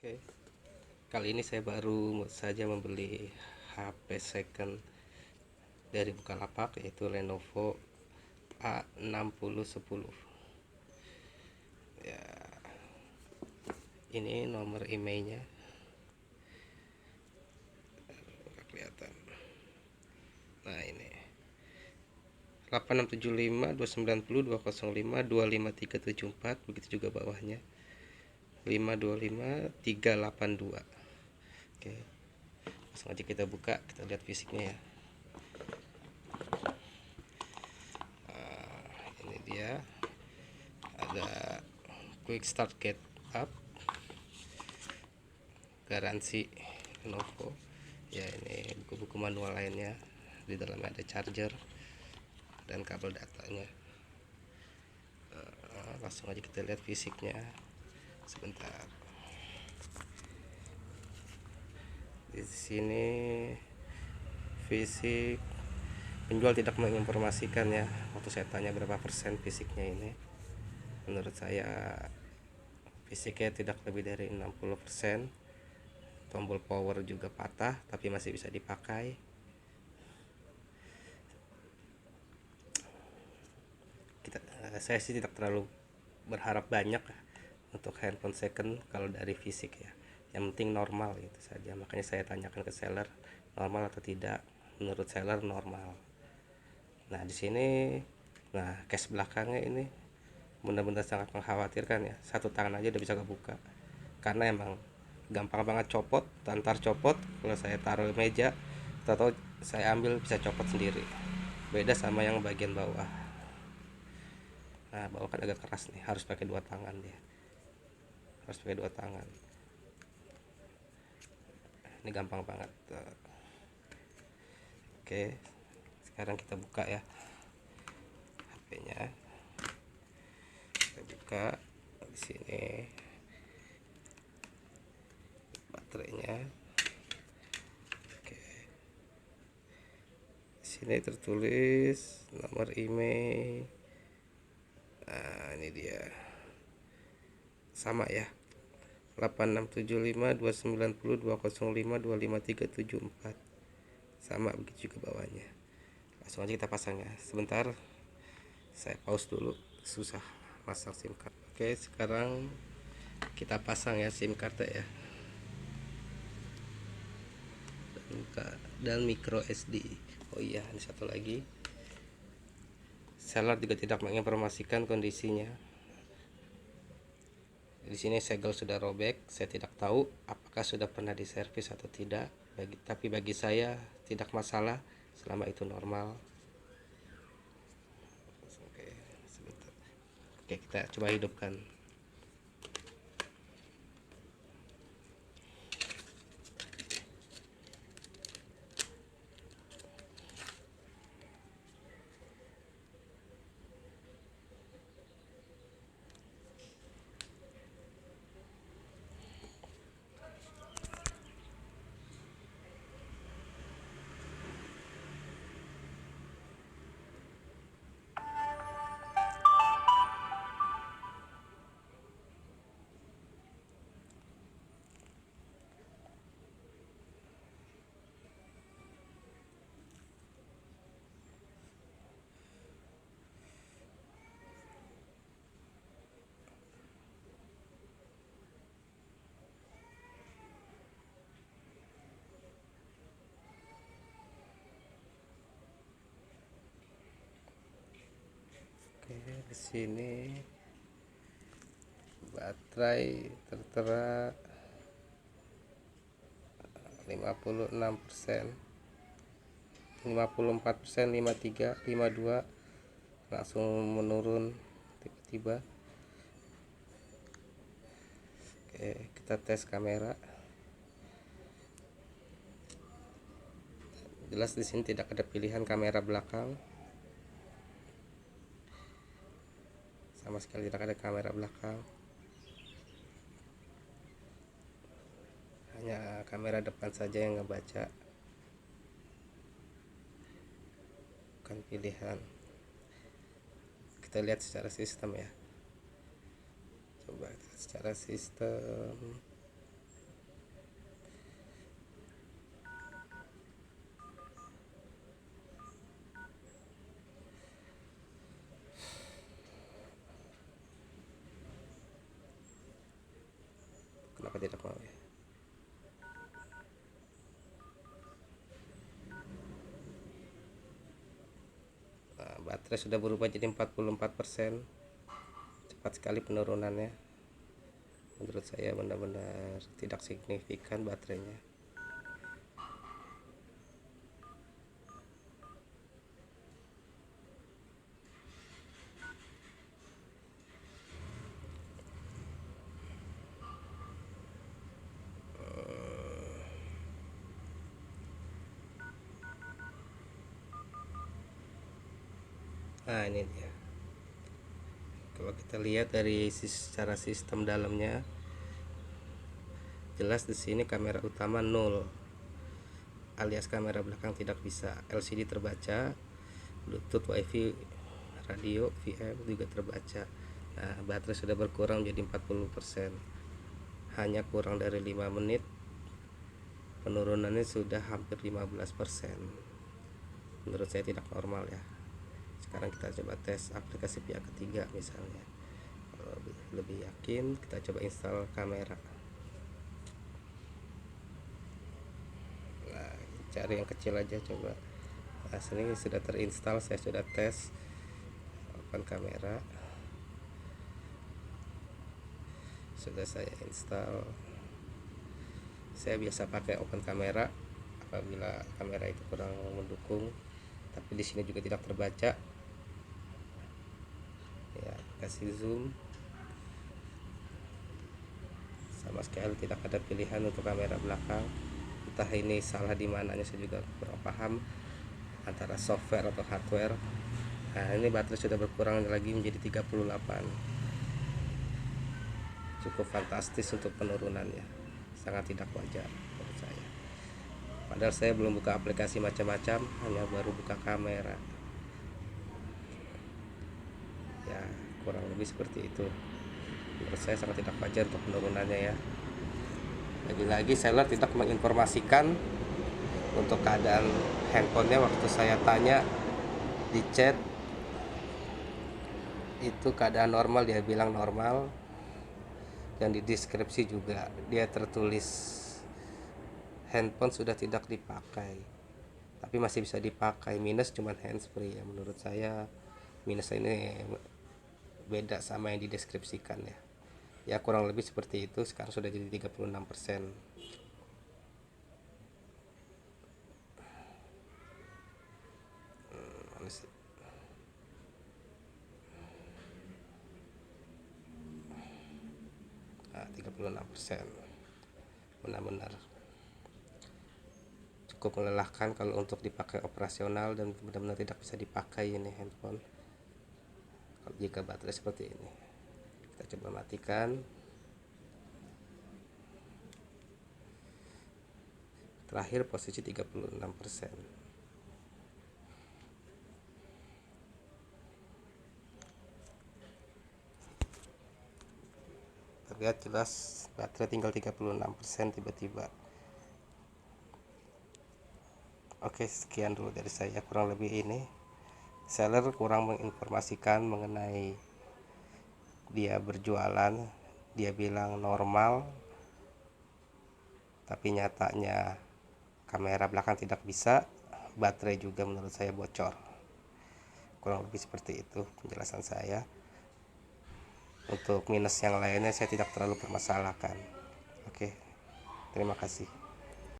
Oke, kali ini saya baru saja membeli HP second dari Bukalapak, yaitu Lenovo A6010. Ya, ini nomor emailnya kelihatan. Nah, ini 8675 290 205 25374, begitu juga bawahnya 525382. Oke, langsung aja kita buka, kita lihat fisiknya ya. Ini dia, ada quick start get up, garansi Lenovo ya. Ini buku-buku manual lainnya, di dalamnya ada charger dan kabel datanya. Langsung aja kita lihat fisiknya sebentar. Di sini fisik penjual tidak menginformasikan ya. Waktu saya tanya berapa persen fisiknya ini, menurut saya fisiknya tidak lebih dari 60%. Tombol power juga patah tapi masih bisa dipakai. Saya sih tidak terlalu berharap banyak untuk handphone second kalau dari fisik ya. Yang penting normal itu saja. Makanya saya tanyakan ke seller normal atau tidak. Menurut seller normal. Nah, di sini case belakangnya ini benar-benar sangat mengkhawatirkan ya. Satu tangan aja udah bisa kebuka. Karena emang gampang banget copot, tantar copot. Kalau saya taruh di meja, atau saya ambil bisa copot sendiri. Beda sama yang bagian bawah. Nah, bawah kan agak keras nih, harus pakai dua tangan dia. Harus pakai dua tangan. Ini gampang banget. Oke, sekarang kita buka ya HP-nya. Kita buka di sini baterainya. Oke, di sini tertulis nomor email. Nah, ini dia, sama ya, 8675 290 205 25374, sama begitu juga bawahnya. Langsung aja kita pasang ya. Sebentar, saya pause dulu, susah pasang SIM card. Oke, sekarang kita pasang ya SIM card ya, dan micro SD. Oh iya, ini satu lagi, seller juga tidak menginformasikan kondisinya. Di sini segel sudah robek. Saya tidak tahu apakah sudah pernah diservis atau tidak. Tapi bagi saya tidak masalah selama itu normal. Oke, sebentar. Oke, kita coba hidupkan. Oke, di sini baterai tertera 56%, 54%, 53, 52, langsung menurun tiba-tiba. Oke, kita tes kamera. Jelas di sini tidak ada pilihan kamera belakang. Sama sekali tidak ada kamera belakang. Hanya kamera depan saja yang ngebaca. Bukan pilihan. Kita lihat secara sistem ya. Coba secara sistem. Kenapa tidak mau ya? Nah, baterai sudah berubah jadi 44%. Cepat sekali penurunannya. Menurut saya benar-benar tidak signifikan baterainya. Nah, ini dia. Kalau kita lihat dari secara sistem dalamnya, jelas di sini kamera utama 0, alias kamera belakang tidak bisa. LCD terbaca, Bluetooth, WiFi, radio, VM juga terbaca. Nah, baterai sudah berkurang menjadi 40%. Hanya kurang dari 5 menit penurunannya sudah hampir 15%. Menurut saya tidak normal ya. Sekarang kita coba tes aplikasi pihak ketiga misalnya. Kalau lebih yakin, kita coba install kamera. Nah, cari yang kecil aja coba. Nah, ini sudah terinstall, saya sudah tes. Open kamera. Sudah saya install. Saya biasa pakai open kamera apabila kamera itu kurang mendukung, tapi di sini juga tidak terbaca. Ya, kasih zoom. Sama sekali tidak ada pilihan untuk kamera belakang. Entah ini salah di mananya, saya juga kurang paham, antara software atau hardware. Nah, ini baterai sudah berkurang lagi menjadi 38. Cukup fantastis untuk penurunannya. Sangat tidak wajar menurut saya. Padahal saya belum buka aplikasi macam-macam, hanya baru buka kamera. Ya, kurang lebih seperti itu. Menurut saya sangat tidak wajar untuk penurunannya ya. Lagi-lagi seller tidak menginformasikan untuk keadaan handphonenya. Waktu saya tanya di chat itu keadaan normal, dia bilang normal, dan di deskripsi juga dia tertulis handphone sudah tidak dipakai, tapi masih bisa dipakai, minus cuman handsfree. Ya, menurut saya minus ini beda sama yang dideskripsikan ya. Ya, kurang lebih seperti itu. Sekarang sudah jadi 36%. Nah, 36%. Benar-benar cukup melelahkan kalau untuk dipakai operasional, dan benar-benar tidak bisa dipakai ini handphone kalau jika baterai seperti ini. Kita coba matikan. Terakhir posisi 36%. Terlihat jelas baterai tinggal 36% tiba-tiba. Oke, sekian dulu dari saya. Kurang lebih ini seller kurang menginformasikan mengenai dia berjualan. Dia bilang normal, tapi nyatanya kamera belakang tidak bisa, baterai juga menurut saya bocor. Kurang lebih seperti itu penjelasan saya. Untuk minus yang lainnya saya tidak terlalu permasalahkan. Oke, terima kasih.